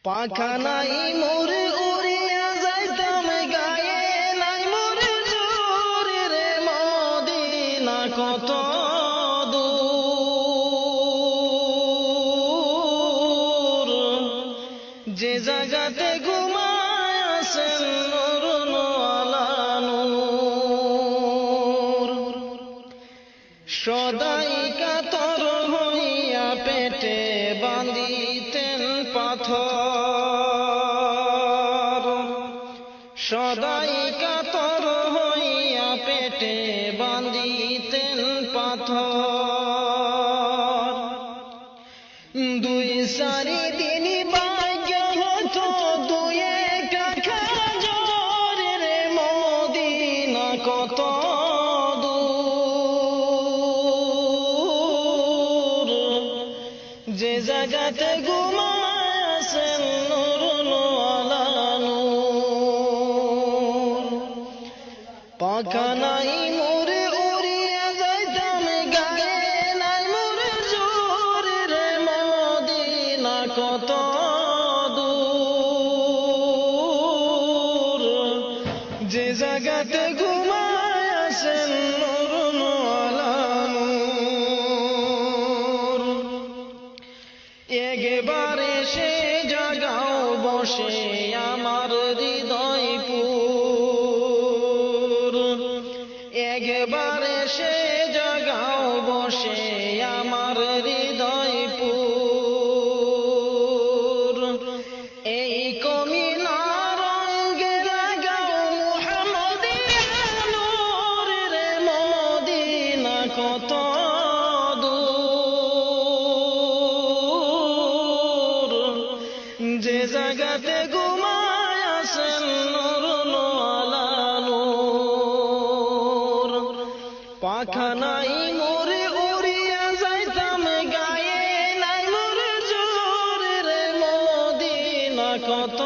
পাখা নাই মোর উড়িয়া যাইতাম গায়ে নাই মোর জোর রে মদিনা কত দূর যে জায়গাতে ঘুমায় আছেন নূর আলা নূর সদাই কাতর হইয়া পেটে বাঁধিতেন পাথর সদাই কাতর হইয়া পেটে বাঁধিতেন পাথর দুই সারি দিন ভাগ্য হতো দুই কাখা জোর রে মদিনা কত দূর যে জায়গাতে ঘুমায় আছেন নূর আলা নূর পাখা নাই মোর উড়িয়া যাইতাম গায়ে নাই মোর জোর রে মদিনা কত দূর যে জায়গাতে ঘুমায় আছেন নূর আলা নূর একবারে সে জাগাও বসে আমার হৃদয়পুর একবারে সে জাগাও বসে আমার হৃদয়পুর এই কমিনা রঙে লাগাও মুহাম্মদিয়া নূর রে মদিনা কত দূর যে জায়গাতে ঘুমায় আছেন নূর আলা নূর পাখা নাই মোর উড়িয়া যাইতাম গায়ে নাই মোর জোর রে মদিনা কত